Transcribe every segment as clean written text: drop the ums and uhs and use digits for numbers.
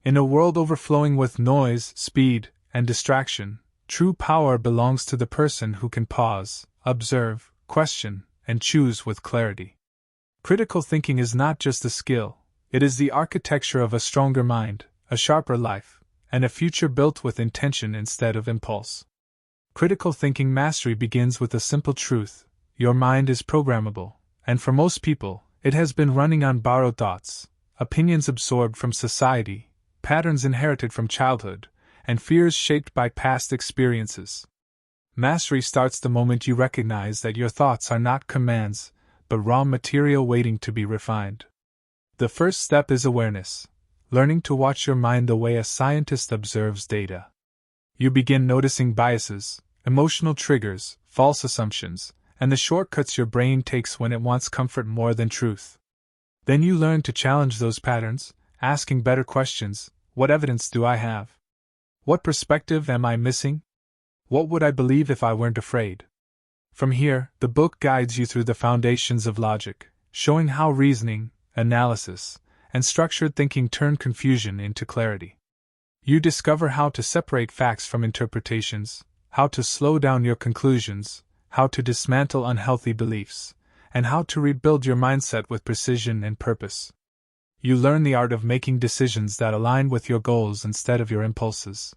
In a world overflowing with noise, speed, and distraction, true power belongs to the person who can pause, observe, question, and choose with clarity. Critical thinking is not just a skill, it is the architecture of a stronger mind, a sharper life, and a future built with intention instead of impulse. Critical thinking mastery begins with a simple truth: your mind is programmable, and for most people, it has been running on borrowed thoughts, opinions absorbed from society, patterns inherited from childhood, and fears shaped by past experiences. Mastery starts the moment you recognize that your thoughts are not commands, but raw material waiting to be refined. The first step is awareness, learning to watch your mind the way a scientist observes data. You begin noticing biases, emotional triggers, false assumptions, and the shortcuts your brain takes when it wants comfort more than truth. Then you learn to challenge those patterns, asking better questions: what evidence do I have? What perspective am I missing? What would I believe if I weren't afraid? From here, the book guides you through the foundations of logic, showing how reasoning, analysis, and structured thinking turn confusion into clarity. You discover how to separate facts from interpretations, how to slow down your conclusions, how to dismantle unhealthy beliefs, and how to rebuild your mindset with precision and purpose. You learn the art of making decisions that align with your goals instead of your impulses.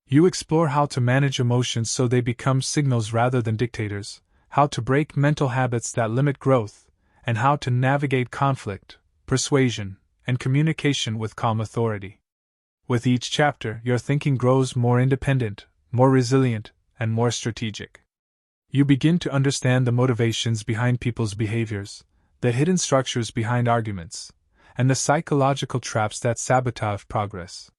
You explore how to manage emotions so they become signals rather than dictators, how to break mental habits that limit growth, and how to navigate conflict, persuasion, and communication with calm authority. With each chapter, your thinking grows more independent, more resilient, and more strategic. You begin to understand the motivations behind people's behaviors, the hidden structures behind arguments, and the psychological traps that sabotage progress.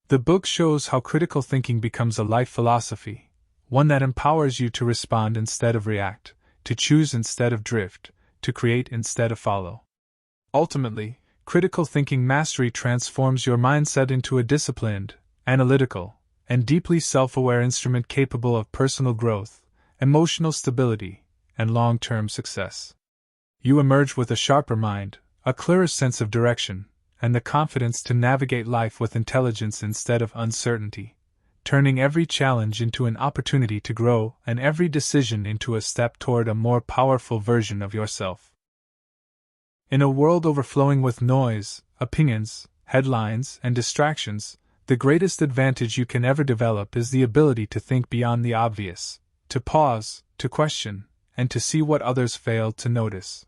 The book shows how critical thinking becomes a life philosophy, one that empowers you to respond instead of react, to choose instead of drift, to create instead of follow. Ultimately, critical thinking mastery transforms your mindset into a disciplined, analytical, and deeply self-aware instrument capable of personal growth, emotional stability, and long-term success. You emerge with a sharper mind, a clearer sense of direction, and the confidence to navigate life with intelligence instead of uncertainty, turning every challenge into an opportunity to grow and every decision into a step toward a more powerful version of yourself. In a world overflowing with noise, opinions, headlines, and distractions, the greatest advantage you can ever develop is the ability to think beyond the obvious, to pause, to question, and to see what others fail to notice.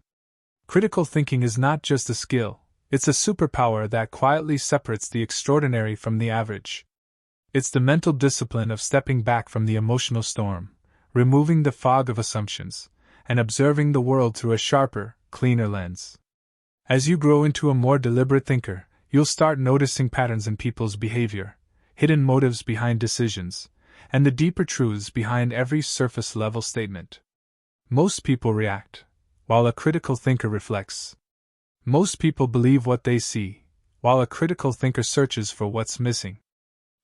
Critical thinking is not just a skill, it's a superpower that quietly separates the extraordinary from the average. It's the mental discipline of stepping back from the emotional storm, removing the fog of assumptions, and observing the world through a sharper, cleaner lens. As you grow into a more deliberate thinker, you'll start noticing patterns in people's behavior, hidden motives behind decisions, and the deeper truths behind every surface-level statement. Most people react, while a critical thinker reflects. Most people believe what they see, while a critical thinker searches for what's missing.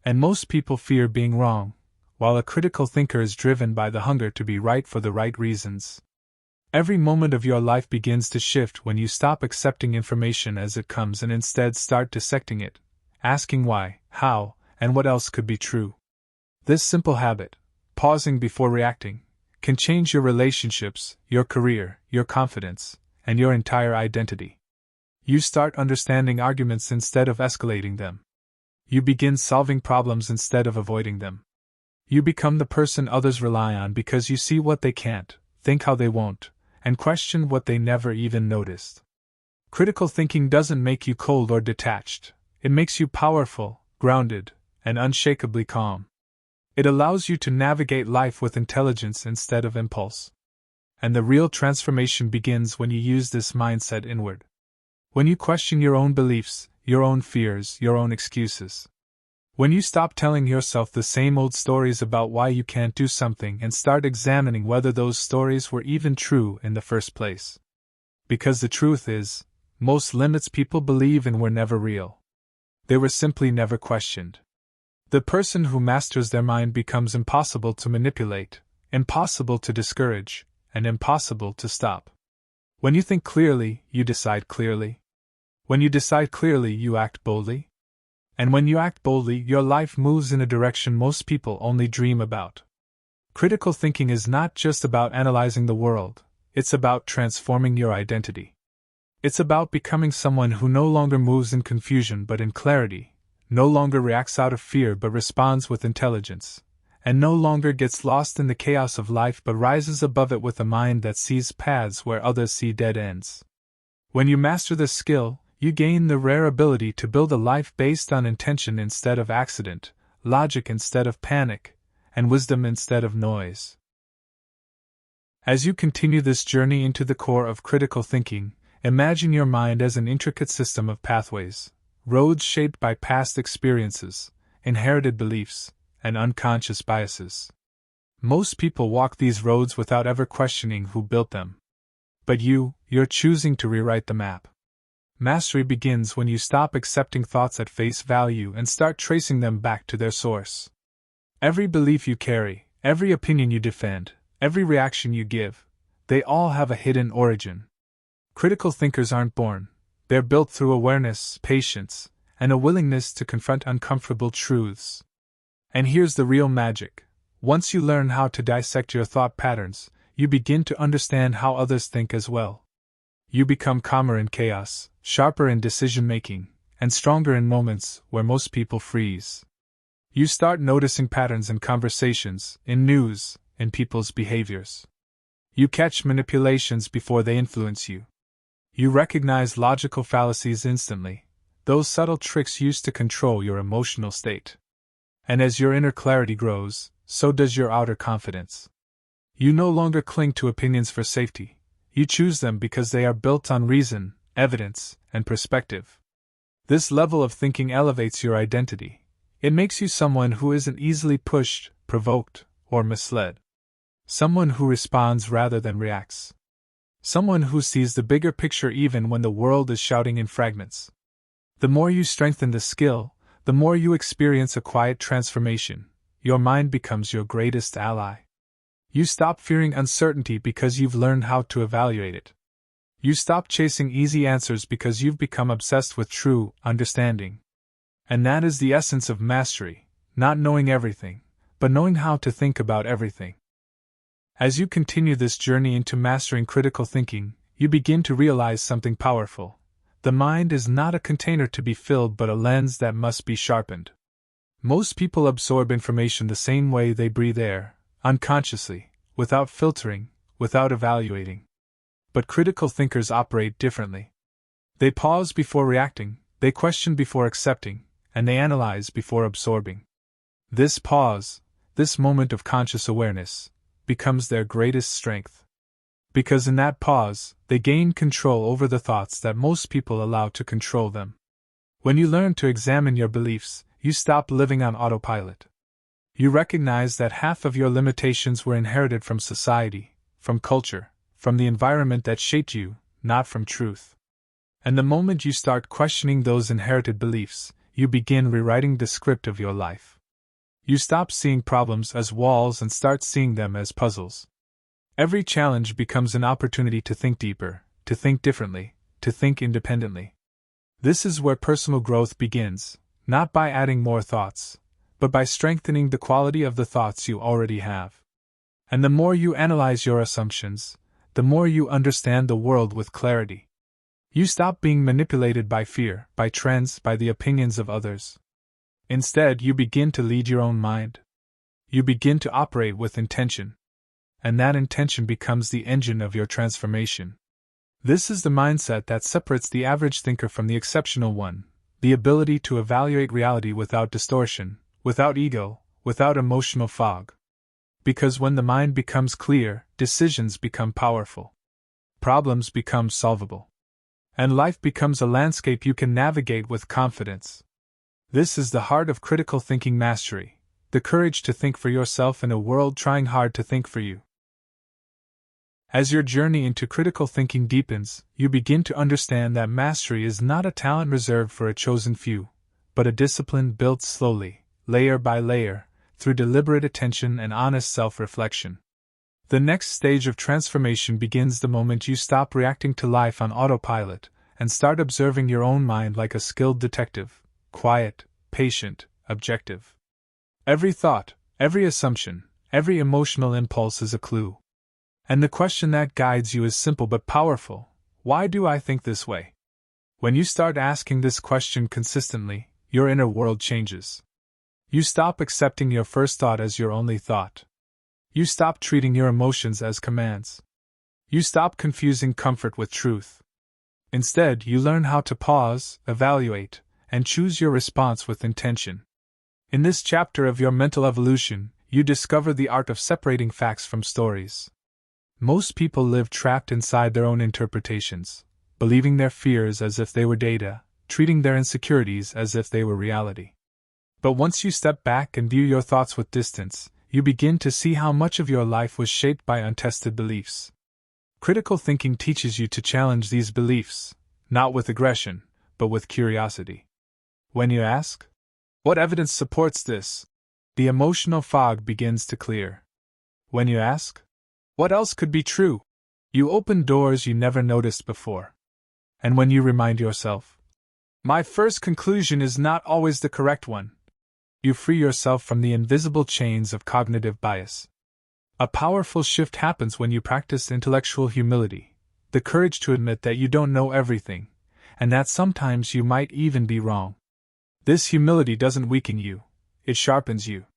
And most people fear being wrong, while a critical thinker is driven by the hunger to be right for the right reasons. Every moment of your life begins to shift when you stop accepting information as it comes and instead start dissecting it, asking why, how, and what else could be true. This simple habit, pausing before reacting, can change your relationships, your career, your confidence, and your entire identity. You start understanding arguments instead of escalating them. You begin solving problems instead of avoiding them. You become the person others rely on because you see what they can't, think how they won't, and question what they never even noticed. Critical thinking doesn't make you cold or detached, it makes you powerful, grounded, and unshakably calm. It allows you to navigate life with intelligence instead of impulse. And the real transformation begins when you use this mindset inward. When you question your own beliefs, your own fears, your own excuses. When you stop telling yourself the same old stories about why you can't do something and start examining whether those stories were even true in the first place. Because the truth is, most limits people believe in were never real. They were simply never questioned. The person who masters their mind becomes impossible to manipulate, impossible to discourage, and impossible to stop. When you think clearly, you decide clearly. When you decide clearly, you act boldly. And when you act boldly, your life moves in a direction most people only dream about. Critical thinking is not just about analyzing the world, it's about transforming your identity. It's about becoming someone who no longer moves in confusion but in clarity, no longer reacts out of fear but responds with intelligence, and no longer gets lost in the chaos of life but rises above it with a mind that sees paths where others see dead ends. When you master this skill, you gain the rare ability to build a life based on intention instead of accident, logic instead of panic, and wisdom instead of noise. As you continue this journey into the core of critical thinking, imagine your mind as an intricate system of pathways, roads shaped by past experiences, inherited beliefs, and unconscious biases. Most people walk these roads without ever questioning who built them. But you're choosing to rewrite the map. Mastery begins when you stop accepting thoughts at face value and start tracing them back to their source. Every belief you carry, every opinion you defend, every reaction you give, they all have a hidden origin. Critical thinkers aren't born, they're built through awareness, patience, and a willingness to confront uncomfortable truths. And here's the real magic. Once you learn how to dissect your thought patterns, you begin to understand how others think as well. You become calmer in chaos, sharper in decision-making, and stronger in moments where most people freeze. You start noticing patterns in conversations, in news, in people's behaviors. You catch manipulations before they influence you. You recognize logical fallacies instantly, those subtle tricks used to control your emotional state. And as your inner clarity grows, so does your outer confidence. You no longer cling to opinions for safety. You choose them because they are built on reason, evidence, and perspective. This level of thinking elevates your identity. It makes you someone who isn't easily pushed, provoked, or misled. Someone who responds rather than reacts. Someone who sees the bigger picture even when the world is shouting in fragments. The more you strengthen this skill, the more you experience a quiet transformation. Your mind becomes your greatest ally. You stop fearing uncertainty because you've learned how to evaluate it. You stop chasing easy answers because you've become obsessed with true understanding. And that is the essence of mastery, not knowing everything, but knowing how to think about everything. As you continue this journey into mastering critical thinking, you begin to realize something powerful. The mind is not a container to be filled but a lens that must be sharpened. Most people absorb information the same way they breathe air, unconsciously, without filtering, without evaluating. But critical thinkers operate differently. They pause before reacting, they question before accepting, and they analyze before absorbing. This pause, this moment of conscious awareness, becomes their greatest strength. Because in that pause, they gain control over the thoughts that most people allow to control them. When you learn to examine your beliefs, you stop living on autopilot. You recognize that half of your limitations were inherited from society, from culture, from the environment that shaped you, not from truth. And the moment you start questioning those inherited beliefs, you begin rewriting the script of your life. You stop seeing problems as walls and start seeing them as puzzles. Every challenge becomes an opportunity to think deeper, to think differently, to think independently. This is where personal growth begins, not by adding more thoughts, but by strengthening the quality of the thoughts you already have. And the more you analyze your assumptions, the more you understand the world with clarity. You stop being manipulated by fear, by trends, by the opinions of others. Instead, you begin to lead your own mind. You begin to operate with intention. And that intention becomes the engine of your transformation. This is the mindset that separates the average thinker from the exceptional one, the ability to evaluate reality without distortion, without ego, without emotional fog. Because when the mind becomes clear, decisions become powerful. Problems become solvable. And life becomes a landscape you can navigate with confidence. This is the heart of critical thinking mastery, the courage to think for yourself in a world trying hard to think for you. As your journey into critical thinking deepens, you begin to understand that mastery is not a talent reserved for a chosen few, but a discipline built slowly, layer by layer, through deliberate attention and honest self-reflection. The next stage of transformation begins the moment you stop reacting to life on autopilot and start observing your own mind like a skilled detective, quiet, patient, objective. Every thought, every assumption, every emotional impulse is a clue. And the question that guides you is simple but powerful: why do I think this way? When you start asking this question consistently, your inner world changes. You stop accepting your first thought as your only thought. You stop treating your emotions as commands. You stop confusing comfort with truth. Instead, you learn how to pause, evaluate, and choose your response with intention. In this chapter of your mental evolution, you discover the art of separating facts from stories. Most people live trapped inside their own interpretations, believing their fears as if they were data, treating their insecurities as if they were reality. But once you step back and view your thoughts with distance, you begin to see how much of your life was shaped by untested beliefs. Critical thinking teaches you to challenge these beliefs, not with aggression, but with curiosity. When you ask, "What evidence supports this?" the emotional fog begins to clear. When you ask, "What else could be true?" you open doors you never noticed before. And when you remind yourself, "My first conclusion is not always the correct one," you free yourself from the invisible chains of cognitive bias. A powerful shift happens when you practice intellectual humility, the courage to admit that you don't know everything, and that sometimes you might even be wrong. This humility doesn't weaken you, it sharpens you.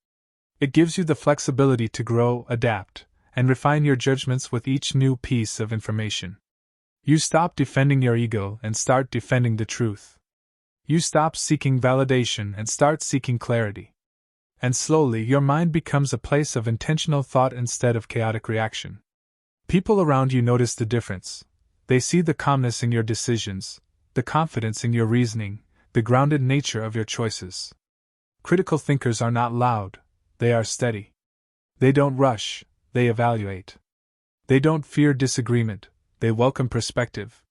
It gives you the flexibility to grow, adapt, and refine your judgments with each new piece of information. You stop defending your ego and start defending the truth. You stop seeking validation and start seeking clarity. And slowly your mind becomes a place of intentional thought instead of chaotic reaction. People around you notice the difference. They see the calmness in your decisions, the confidence in your reasoning, the grounded nature of your choices. Critical thinkers are not loud, they are steady. They don't rush, they evaluate. They don't fear disagreement, they welcome perspective.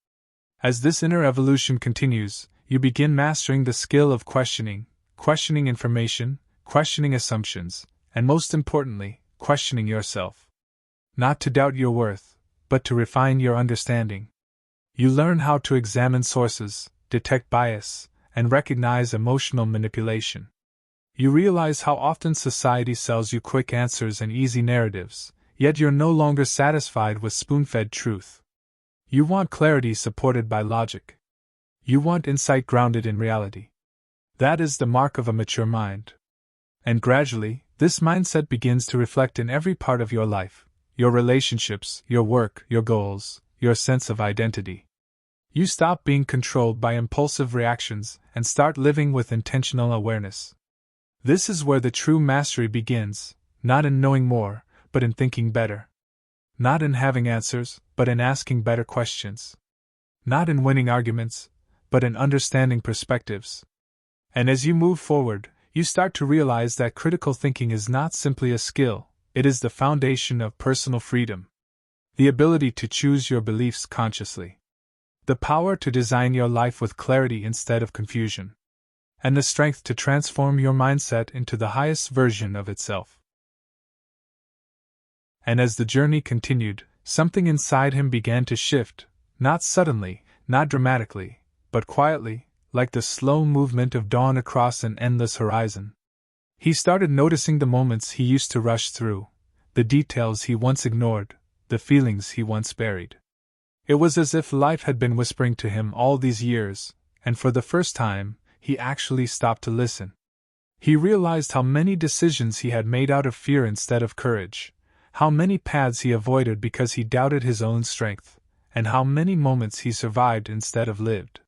As this inner evolution continues, you begin mastering the skill of questioning information, questioning assumptions, and most importantly, questioning yourself. Not to doubt your worth, but to refine your understanding. You learn how to examine sources, detect bias, and recognize emotional manipulation. You realize how often society sells you quick answers and easy narratives, yet you're no longer satisfied with spoon-fed truth. You want clarity supported by logic. You want insight grounded in reality. That is the mark of a mature mind. And gradually, this mindset begins to reflect in every part of your life, your relationships, your work, your goals, your sense of identity. You stop being controlled by impulsive reactions and start living with intentional awareness. This is where the true mastery begins, not in knowing more, but in thinking better. Not in having answers, but in asking better questions. Not in winning arguments, but in understanding perspectives. And as you move forward, you start to realize that critical thinking is not simply a skill, it is the foundation of personal freedom. The ability to choose your beliefs consciously. The power to design your life with clarity instead of confusion. And the strength to transform your mindset into the highest version of itself. And as the journey continued, something inside him began to shift, not suddenly, not dramatically, but quietly, like the slow movement of dawn across an endless horizon. He started noticing the moments he used to rush through, the details he once ignored, the feelings he once buried. It was as if life had been whispering to him all these years, and for the first time, he actually stopped to listen. He realized how many decisions he had made out of fear instead of courage, how many paths he avoided because he doubted his own strength, and how many moments he survived instead of lived.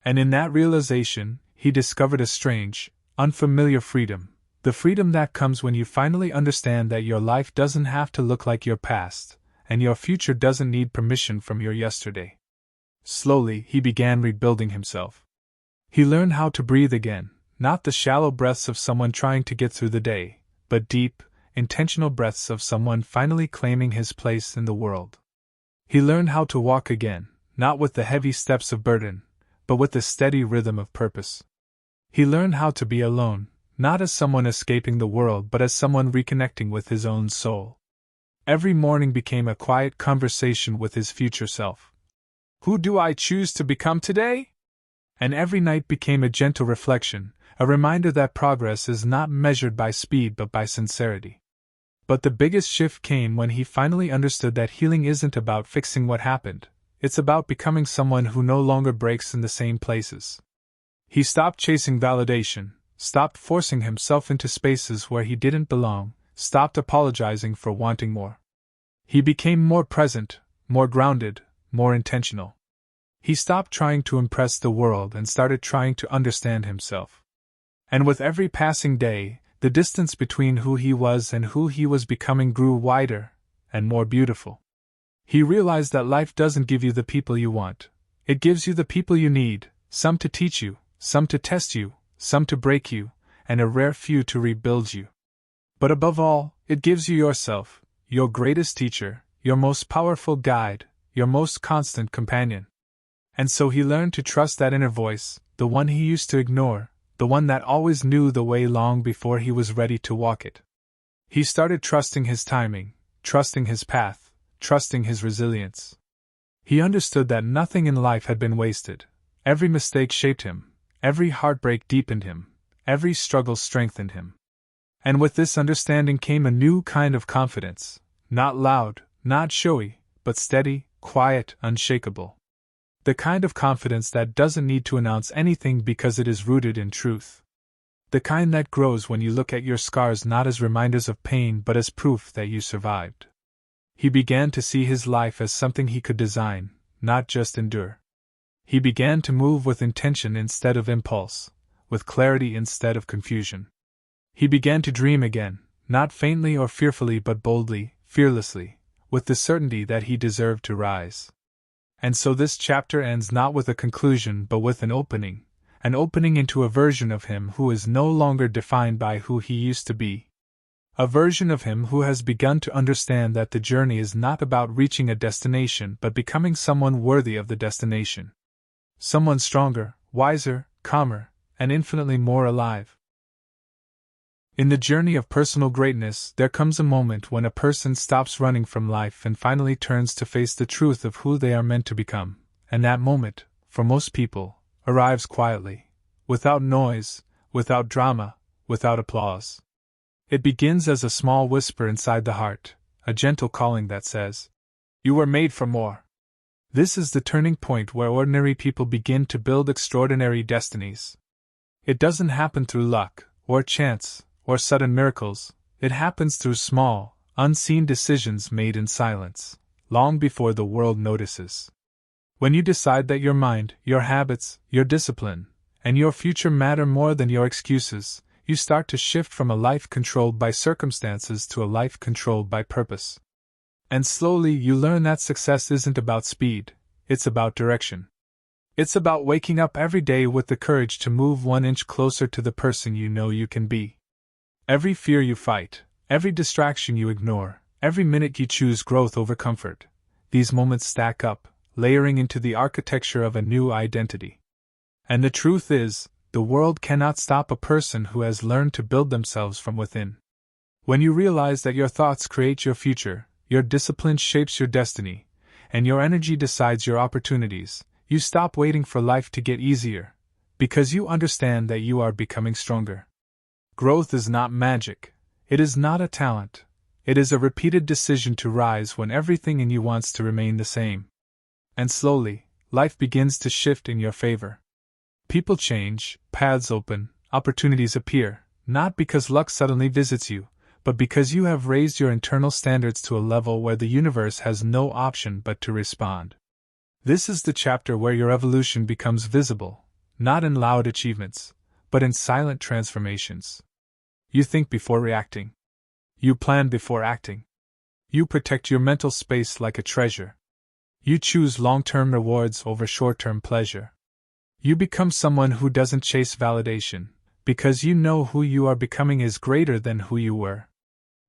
And in that realization, he discovered a strange, unfamiliar freedom, the freedom that comes when you finally understand that your life doesn't have to look like your past, and your future doesn't need permission from your yesterday. Slowly, he began rebuilding himself. He learned how to breathe again, not the shallow breaths of someone trying to get through the day, but deep, intentional breaths of someone finally claiming his place in the world. He learned how to walk again, not with the heavy steps of burden, but with the steady rhythm of purpose. He learned how to be alone, not as someone escaping the world but as someone reconnecting with his own soul. Every morning became a quiet conversation with his future self. Who do I choose to become today? And every night became a gentle reflection, A reminder that progress is not measured by speed but by sincerity. But the biggest shift came when he finally understood that healing isn't about fixing what happened, it's about becoming someone who no longer breaks in the same places. He stopped chasing validation, stopped forcing himself into spaces where he didn't belong, stopped apologizing for wanting more. He became more present, more grounded, more intentional. He stopped trying to impress the world and started trying to understand himself. And with every passing day, the distance between who he was and who he was becoming grew wider and more beautiful. He realized that life doesn't give you the people you want. It gives you the people you need, some to teach you, some to test you, some to break you, and a rare few to rebuild you. But above all, it gives you yourself, your greatest teacher, your most powerful guide, your most constant companion. And so he learned to trust that inner voice, the one he used to ignore, the one that always knew the way long before he was ready to walk it. He started trusting his timing, trusting his path, trusting his resilience. He understood that nothing in life had been wasted. Every mistake shaped him, every heartbreak deepened him, every struggle strengthened him. And with this understanding came a new kind of confidence, not loud, not showy, but steady, quiet, unshakable. The kind of confidence that doesn't need to announce anything because it is rooted in truth. The kind that grows when you look at your scars not as reminders of pain but as proof that you survived. He began to see his life as something he could design, not just endure. He began to move with intention instead of impulse, with clarity instead of confusion. He began to dream again, not faintly or fearfully but boldly, fearlessly, with the certainty that he deserved to rise. And so this chapter ends not with a conclusion but with an opening into a version of him who is no longer defined by who he used to be. A version of him who has begun to understand that the journey is not about reaching a destination but becoming someone worthy of the destination. Someone stronger, wiser, calmer, and infinitely more alive. In the journey of personal greatness, there comes a moment when a person stops running from life and finally turns to face the truth of who they are meant to become, and that moment, for most people, arrives quietly, without noise, without drama, without applause. It begins as a small whisper inside the heart, a gentle calling that says, "You were made for more." This is the turning point where ordinary people begin to build extraordinary destinies. It doesn't happen through luck, or chance, or sudden miracles. It happens through small, unseen decisions made in silence, long before the world notices. When you decide that your mind, your habits, your discipline, and your future matter more than your excuses, you start to shift from a life controlled by circumstances to a life controlled by purpose. And slowly you learn that success isn't about speed, it's about direction. It's about waking up every day with the courage to move 1 inch closer to the person you know you can be. Every fear you fight, every distraction you ignore, every minute you choose growth over comfort, these moments stack up, layering into the architecture of a new identity. And the truth is, the world cannot stop a person who has learned to build themselves from within. When you realize that your thoughts create your future, your discipline shapes your destiny, and your energy decides your opportunities, you stop waiting for life to get easier, because you understand that you are becoming stronger. Growth is not magic. It is not a talent. It is a repeated decision to rise when everything in you wants to remain the same. And slowly, life begins to shift in your favor. People change, paths open, opportunities appear, not because luck suddenly visits you, but because you have raised your internal standards to a level where the universe has no option but to respond. This is the chapter where your evolution becomes visible, not in loud achievements, but in silent transformations. You think before reacting. You plan before acting. You protect your mental space like a treasure. You choose long-term rewards over short-term pleasure. You become someone who doesn't chase validation, because you know who you are becoming is greater than who you were.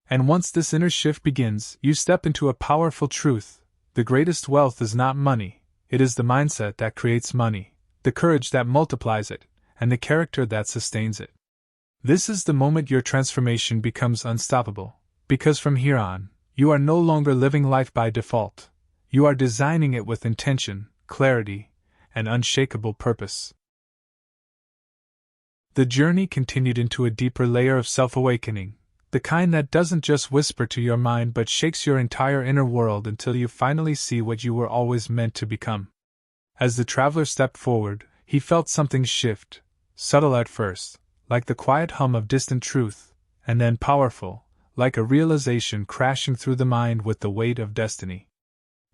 And once this inner shift begins, you step into a powerful truth. The greatest wealth is not money, it is the mindset that creates money, the courage that multiplies it, and the character that sustains it. This is the moment your transformation becomes unstoppable, because from here on, you are no longer living life by default. You are designing it with intention, clarity, and unshakable purpose. The journey continued into a deeper layer of self-awakening, the kind that doesn't just whisper to your mind but shakes your entire inner world until you finally see what you were always meant to become. As the traveler stepped forward, he felt something shift, subtle at first, like the quiet hum of distant truth, and then powerful, like a realization crashing through the mind with the weight of destiny.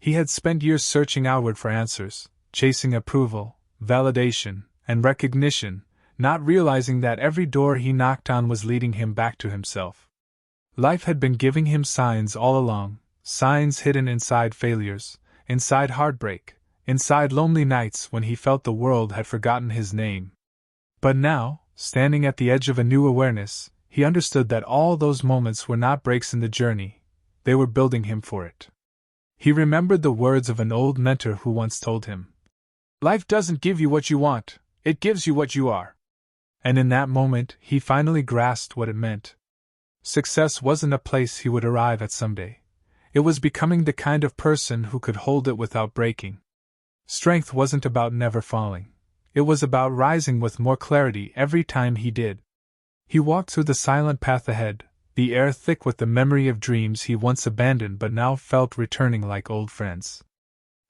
He had spent years searching outward for answers, chasing approval, validation, and recognition, not realizing that every door he knocked on was leading him back to himself. Life had been giving him signs all along, signs hidden inside failures, inside heartbreak, inside lonely nights when he felt the world had forgotten his name. But now, standing at the edge of a new awareness, he understood that all those moments were not breaks in the journey, they were building him for it. He remembered the words of an old mentor who once told him, "Life doesn't give you what you want, it gives you what you are." And in that moment, he finally grasped what it meant. Success wasn't a place he would arrive at someday. It was becoming the kind of person who could hold it without breaking. Strength wasn't about never falling. It was about rising with more clarity every time he did. He walked through the silent path ahead, the air thick with the memory of dreams he once abandoned but now felt returning like old friends.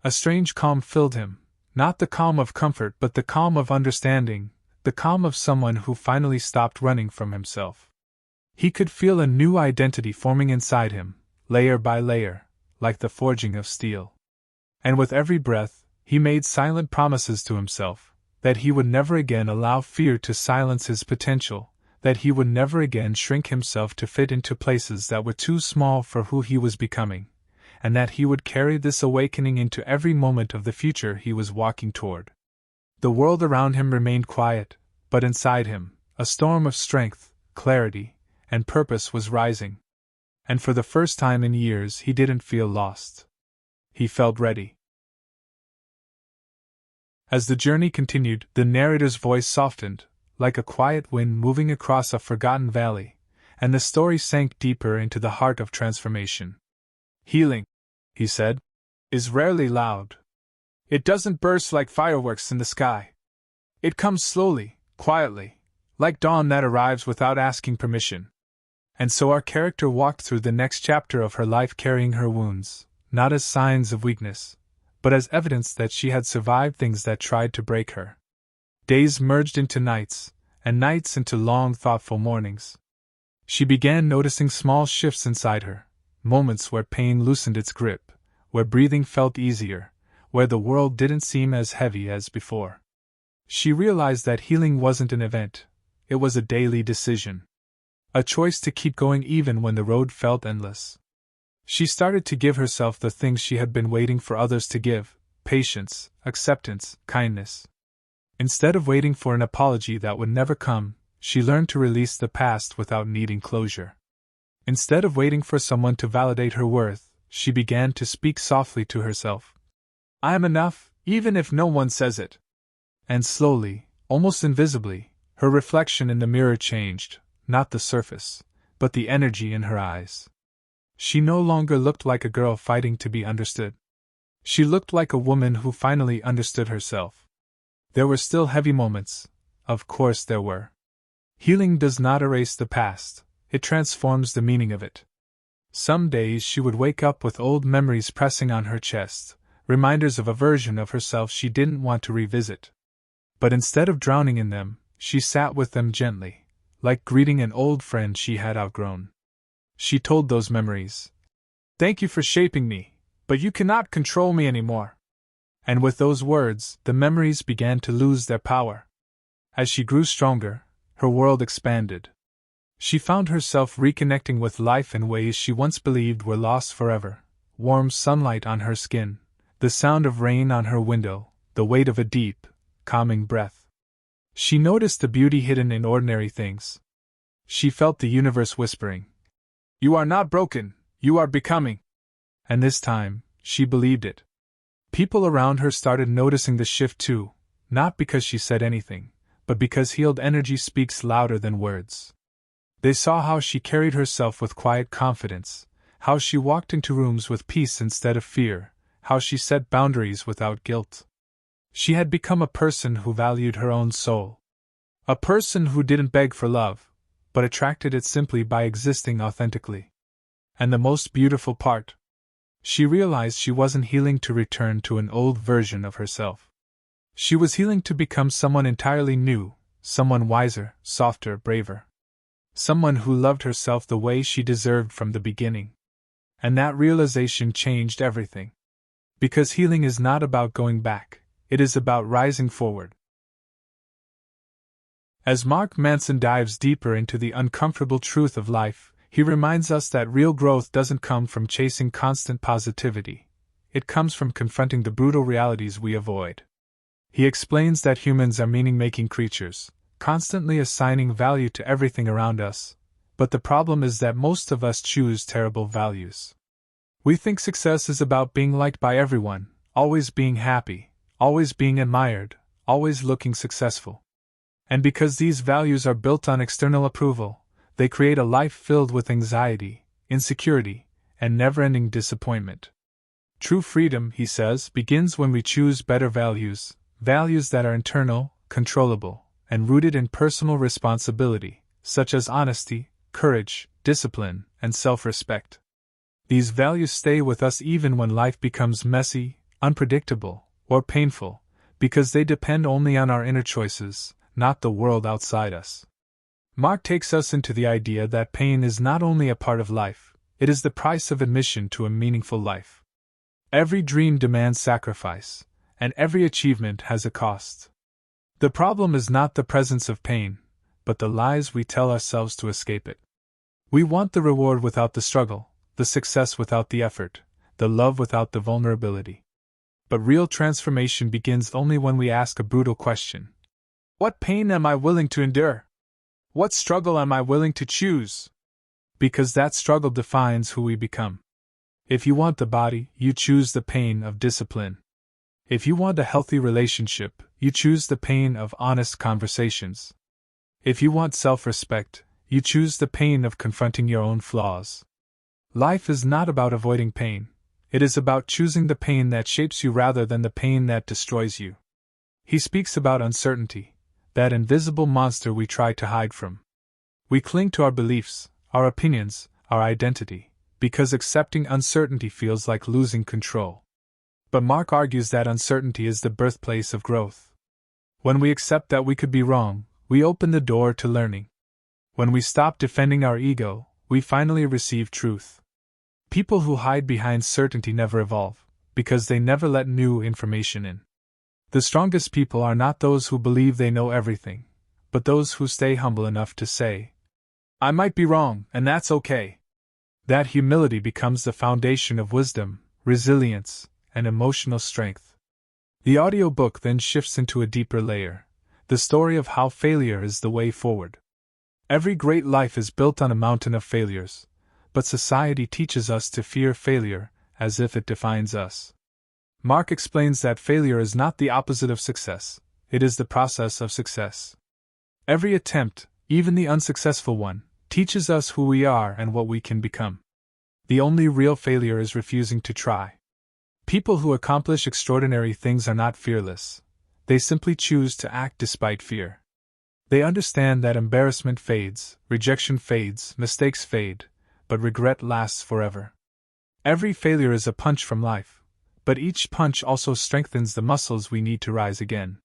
A strange calm filled him, not the calm of comfort but the calm of understanding, the calm of someone who finally stopped running from himself. He could feel a new identity forming inside him, layer by layer, like the forging of steel. And with every breath, he made silent promises to himself, that he would never again allow fear to silence his potential, that he would never again shrink himself to fit into places that were too small for who he was becoming, and that he would carry this awakening into every moment of the future he was walking toward. The world around him remained quiet, but inside him, a storm of strength, clarity, and purpose was rising. And for the first time in years he didn't feel lost. He felt ready. As the journey continued, the narrator's voice softened, like a quiet wind moving across a forgotten valley, and the story sank deeper into the heart of transformation. "Healing," he said, "is rarely loud. It doesn't burst like fireworks in the sky. It comes slowly, quietly, like dawn that arrives without asking permission." And so our character walked through the next chapter of her life carrying her wounds, not as signs of weakness, but as evidence that she had survived things that tried to break her. Days merged into nights, and nights into long, thoughtful mornings. She began noticing small shifts inside her, moments where pain loosened its grip, where breathing felt easier, where the world didn't seem as heavy as before. She realized that healing wasn't an event, it was a daily decision. A choice to keep going even when the road felt endless. She started to give herself the things she had been waiting for others to give: patience, acceptance, kindness. Instead of waiting for an apology that would never come, she learned to release the past without needing closure. Instead of waiting for someone to validate her worth, she began to speak softly to herself. "I am enough, even if no one says it." And slowly, almost invisibly, her reflection in the mirror changed, not the surface, but the energy in her eyes. She no longer looked like a girl fighting to be understood. She looked like a woman who finally understood herself. There were still heavy moments, of course there were. Healing does not erase the past, it transforms the meaning of it. Some days she would wake up with old memories pressing on her chest, reminders of a version of herself she didn't want to revisit. But instead of drowning in them, she sat with them gently, like greeting an old friend she had outgrown. She told those memories, "Thank you for shaping me, but you cannot control me anymore." And with those words, the memories began to lose their power. As she grew stronger, her world expanded. She found herself reconnecting with life in ways she once believed were lost forever: warm sunlight on her skin, the sound of rain on her window, the weight of a deep, calming breath. She noticed the beauty hidden in ordinary things. She felt the universe whispering, "You are not broken, you are becoming." And this time, she believed it. People around her started noticing the shift too, not because she said anything, but because healed energy speaks louder than words. They saw how she carried herself with quiet confidence, how she walked into rooms with peace instead of fear, how she set boundaries without guilt. She had become a person who valued her own soul. A person who didn't beg for love, but attracted it simply by existing authentically. And the most beautiful part? She realized she wasn't healing to return to an old version of herself. She was healing to become someone entirely new, someone wiser, softer, braver. Someone who loved herself the way she deserved from the beginning. And that realization changed everything. Because healing is not about going back, it is about rising forward. As Mark Manson dives deeper into the uncomfortable truth of life, he reminds us that real growth doesn't come from chasing constant positivity. It comes from confronting the brutal realities we avoid. He explains that humans are meaning-making creatures, constantly assigning value to everything around us, but the problem is that most of us choose terrible values. We think success is about being liked by everyone, always being happy, always being admired, always looking successful. And because these values are built on external approval, they create a life filled with anxiety, insecurity, and never-ending disappointment. True freedom, he says, begins when we choose better values, values that are internal, controllable, and rooted in personal responsibility, such as honesty, courage, discipline, and self-respect. These values stay with us even when life becomes messy, unpredictable, or painful, because they depend only on our inner choices, not the world outside us. Mark takes us into the idea that pain is not only a part of life, it is the price of admission to a meaningful life. Every dream demands sacrifice, and every achievement has a cost. The problem is not the presence of pain, but the lies we tell ourselves to escape it. We want the reward without the struggle, the success without the effort, the love without the vulnerability. But real transformation begins only when we ask a brutal question. What pain am I willing to endure? What struggle am I willing to choose? Because that struggle defines who we become. If you want the body, you choose the pain of discipline. If you want a healthy relationship, you choose the pain of honest conversations. If you want self-respect, you choose the pain of confronting your own flaws. Life is not about avoiding pain. It is about choosing the pain that shapes you rather than the pain that destroys you. He speaks about uncertainty, that invisible monster we try to hide from. We cling to our beliefs, our opinions, our identity, because accepting uncertainty feels like losing control. But Mark argues that uncertainty is the birthplace of growth. When we accept that we could be wrong, we open the door to learning. When we stop defending our ego, we finally receive truth. People who hide behind certainty never evolve, because they never let new information in. The strongest people are not those who believe they know everything, but those who stay humble enough to say, I might be wrong, and that's okay. That humility becomes the foundation of wisdom, resilience, and emotional strength. The audiobook then shifts into a deeper layer, the story of how failure is the way forward. Every great life is built on a mountain of failures, but society teaches us to fear failure, as if it defines us. Mark explains that failure is not the opposite of success, it is the process of success. Every attempt, even the unsuccessful one, teaches us who we are and what we can become. The only real failure is refusing to try. People who accomplish extraordinary things are not fearless, they simply choose to act despite fear. They understand that embarrassment fades, rejection fades, mistakes fade, but regret lasts forever. Every failure is a punch from life, but each punch also strengthens the muscles we need to rise again.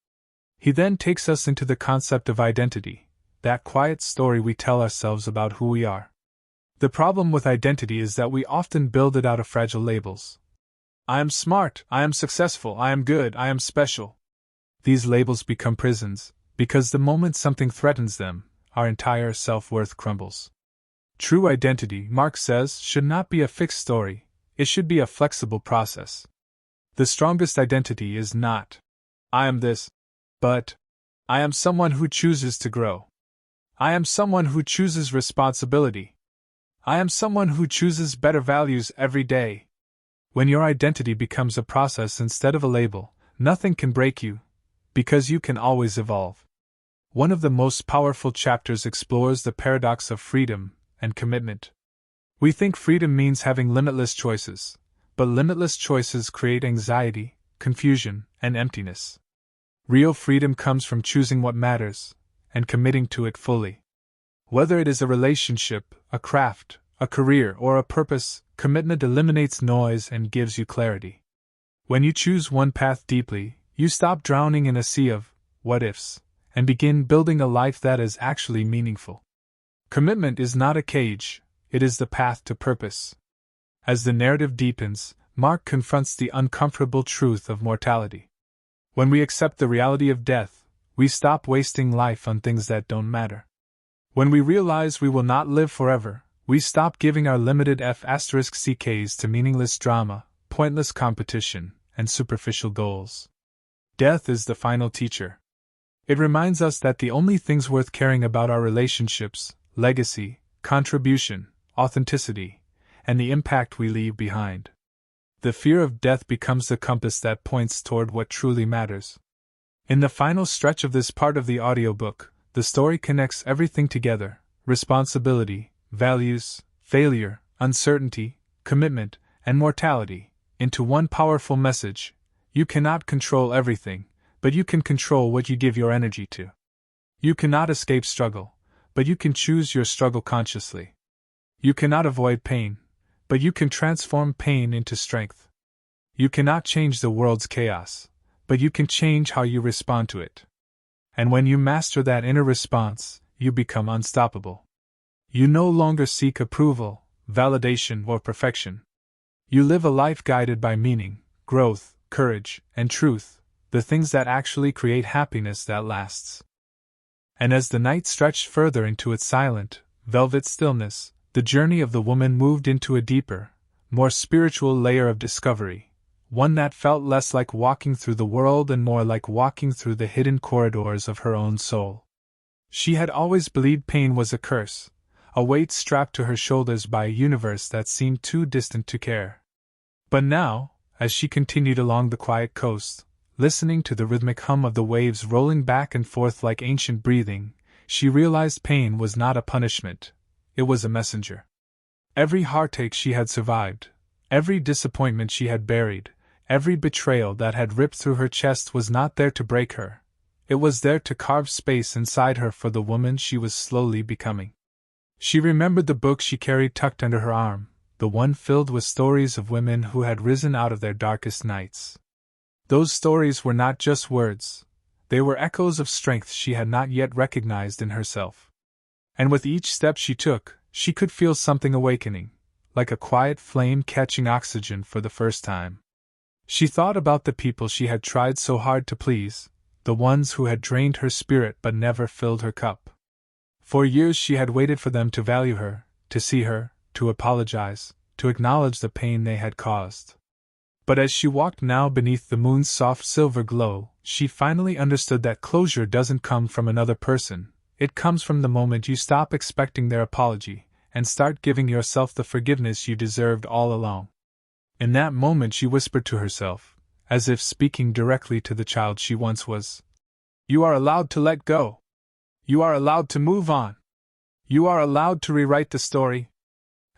He then takes us into the concept of identity, that quiet story we tell ourselves about who we are. The problem with identity is that we often build it out of fragile labels. I am smart, I am successful, I am good, I am special. These labels become prisons, because the moment something threatens them, our entire self-worth crumbles. True identity, Mark says, should not be a fixed story, it should be a flexible process. The strongest identity is not, I am this, but, I am someone who chooses to grow. I am someone who chooses responsibility. I am someone who chooses better values every day. When your identity becomes a process instead of a label, nothing can break you, because you can always evolve. One of the most powerful chapters explores the paradox of freedom and commitment. We think freedom means having limitless choices, but limitless choices create anxiety, confusion, and emptiness. Real freedom comes from choosing what matters, and committing to it fully. Whether it is a relationship, a craft, a career, or a purpose, commitment eliminates noise and gives you clarity. When you choose one path deeply, you stop drowning in a sea of what ifs and begin building a life that is actually meaningful. Commitment is not a cage, it is the path to purpose. As the narrative deepens, Mark confronts the uncomfortable truth of mortality. When we accept the reality of death, we stop wasting life on things that don't matter. When we realize we will not live forever, we stop giving our limited f***ck's to meaningless drama, pointless competition, and superficial goals. Death is the final teacher. It reminds us that the only things worth caring about are relationships, legacy, contribution, authenticity, and the impact we leave behind. The fear of death becomes the compass that points toward what truly matters. In the final stretch of this part of the audiobook, the story connects everything together: responsibility, values, failure, uncertainty, commitment, and mortality, into one powerful message. You cannot control everything, but you can control what you give your energy to. You cannot escape struggle, but you can choose your struggle consciously. You cannot avoid pain, but you can transform pain into strength. You cannot change the world's chaos, but you can change how you respond to it. And when you master that inner response, you become unstoppable. You no longer seek approval, validation, or perfection. You live a life guided by meaning, growth, courage, and truth, the things that actually create happiness that lasts. And as the night stretched further into its silent, velvet stillness, the journey of the woman moved into a deeper, more spiritual layer of discovery, one that felt less like walking through the world and more like walking through the hidden corridors of her own soul. She had always believed pain was a curse, a weight strapped to her shoulders by a universe that seemed too distant to care. But now, as she continued along the quiet coast, listening to the rhythmic hum of the waves rolling back and forth like ancient breathing, she realized pain was not a punishment, it was a messenger. Every heartache she had survived, every disappointment she had buried, every betrayal that had ripped through her chest was not there to break her. It was there to carve space inside her for the woman she was slowly becoming. She remembered the book she carried tucked under her arm, the one filled with stories of women who had risen out of their darkest nights. Those stories were not just words, they were echoes of strength she had not yet recognized in herself. And with each step she took, she could feel something awakening, like a quiet flame catching oxygen for the first time. She thought about the people she had tried so hard to please, the ones who had drained her spirit but never filled her cup. For years she had waited for them to value her, to see her, to apologize, to acknowledge the pain they had caused. But as she walked now beneath the moon's soft silver glow, she finally understood that closure doesn't come from another person, it comes from the moment you stop expecting their apology, and start giving yourself the forgiveness you deserved all along. In that moment she whispered to herself, as if speaking directly to the child she once was, "You are allowed to let go. You are allowed to move on. You are allowed to rewrite the story."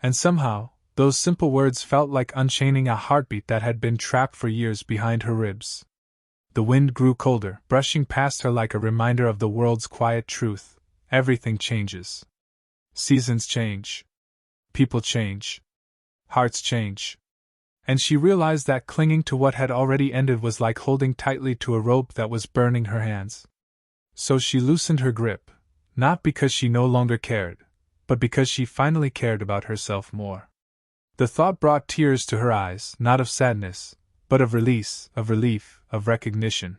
And somehow, those simple words felt like unchaining a heartbeat that had been trapped for years behind her ribs. The wind grew colder, brushing past her like a reminder of the world's quiet truth: everything changes. Seasons change. People change. Hearts change. And she realized that clinging to what had already ended was like holding tightly to a rope that was burning her hands. So she loosened her grip, not because she no longer cared, but because she finally cared about herself more. The thought brought tears to her eyes, not of sadness, but of release, of relief, of recognition.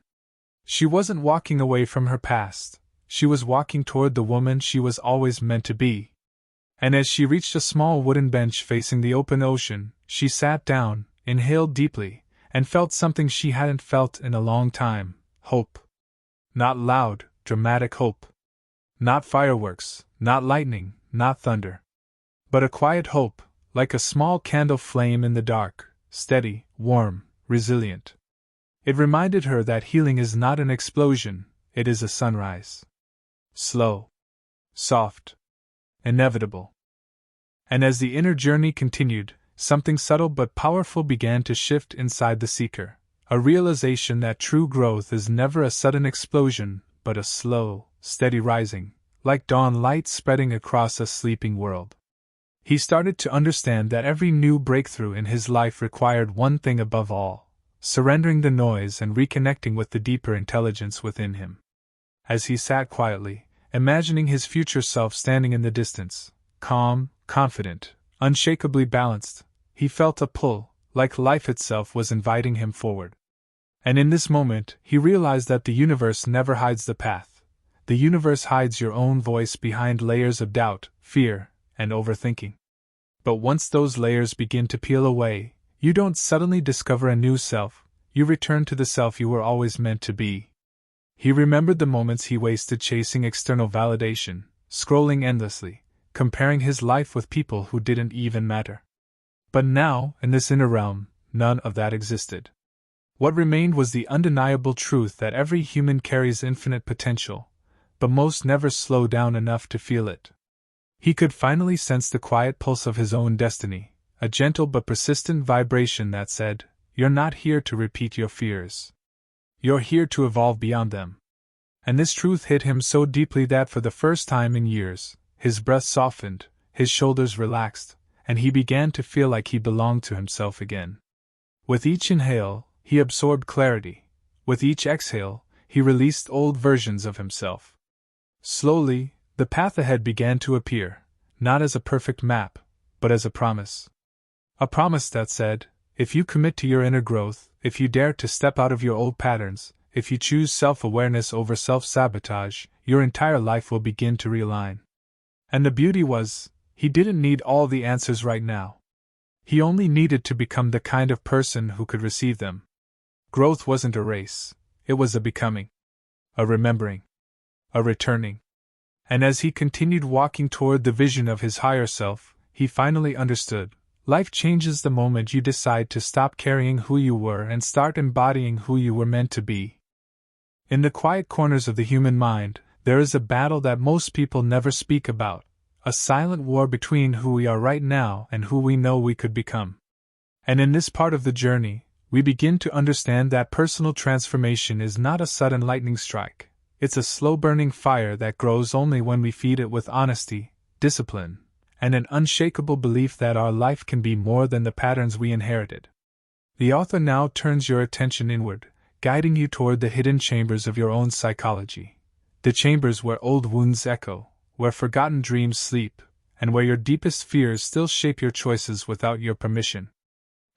She wasn't walking away from her past, she was walking toward the woman she was always meant to be. And as she reached a small wooden bench facing the open ocean, she sat down, inhaled deeply, and felt something she hadn't felt in a long time: hope. Not loud, dramatic hope. Not fireworks, not lightning, not thunder. But a quiet hope, like a small candle flame in the dark, steady, warm, resilient. It reminded her that healing is not an explosion, it is a sunrise. Slow. Soft. Inevitable. And as the inner journey continued, something subtle but powerful began to shift inside the seeker. A realization that true growth is never a sudden explosion, but a slow, steady rising, like dawn light spreading across a sleeping world. He started to understand that every new breakthrough in his life required one thing above all: surrendering the noise and reconnecting with the deeper intelligence within him. As he sat quietly, imagining his future self standing in the distance, calm, confident, unshakably balanced, he felt a pull, like life itself was inviting him forward. And in this moment, he realized that the universe never hides the path. The universe hides your own voice behind layers of doubt, fear, and overthinking. But once those layers begin to peel away, you don't suddenly discover a new self, you return to the self you were always meant to be. He remembered the moments he wasted chasing external validation, scrolling endlessly, comparing his life with people who didn't even matter. But now, in this inner realm, none of that existed. What remained was the undeniable truth that every human carries infinite potential, but most never slow down enough to feel it. He could finally sense the quiet pulse of his own destiny, a gentle but persistent vibration that said, "You're not here to repeat your fears. You're here to evolve beyond them." And this truth hit him so deeply that for the first time in years, his breath softened, his shoulders relaxed, and he began to feel like he belonged to himself again. With each inhale, he absorbed clarity. With each exhale, he released old versions of himself. Slowly, the path ahead began to appear, not as a perfect map, but as a promise. A promise that said, if you commit to your inner growth, if you dare to step out of your old patterns, if you choose self-awareness over self-sabotage, your entire life will begin to realign. And the beauty was, he didn't need all the answers right now. He only needed to become the kind of person who could receive them. Growth wasn't a race, it was a becoming, a remembering, a returning. And as he continued walking toward the vision of his higher self, he finally understood. Life changes the moment you decide to stop carrying who you were and start embodying who you were meant to be. In the quiet corners of the human mind, there is a battle that most people never speak about, a silent war between who we are right now and who we know we could become. And in this part of the journey, we begin to understand that personal transformation is not a sudden lightning strike. It's a slow-burning fire that grows only when we feed it with honesty, discipline, and an unshakable belief that our life can be more than the patterns we inherited. The author now turns your attention inward, guiding you toward the hidden chambers of your own psychology. The chambers where old wounds echo, where forgotten dreams sleep, and where your deepest fears still shape your choices without your permission.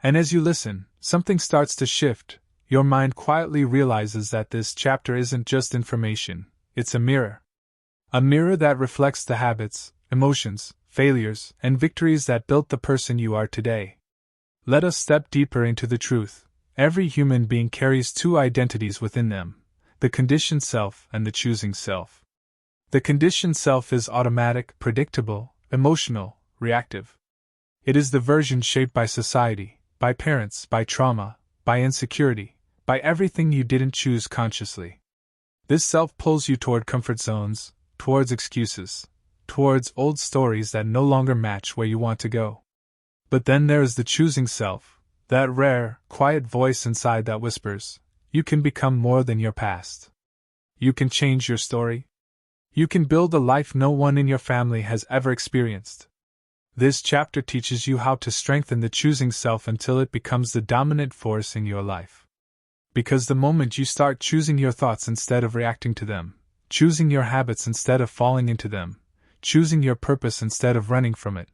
And as you listen, something starts to shift. Your mind quietly realizes that this chapter isn't just information, it's a mirror. A mirror that reflects the habits, emotions, failures, and victories that built the person you are today. Let us step deeper into the truth. Every human being carries two identities within them, the conditioned self and the choosing self. The conditioned self is automatic, predictable, emotional, reactive. It is the version shaped by society, by parents, by trauma, by insecurity, by everything you didn't choose consciously. This self pulls you toward comfort zones, towards excuses, towards old stories that no longer match where you want to go. But then there is the choosing self, that rare, quiet voice inside that whispers, you can become more than your past. You can change your story. You can build a life no one in your family has ever experienced. This chapter teaches you how to strengthen the choosing self until it becomes the dominant force in your life. Because the moment you start choosing your thoughts instead of reacting to them, choosing your habits instead of falling into them, choosing your purpose instead of running from it,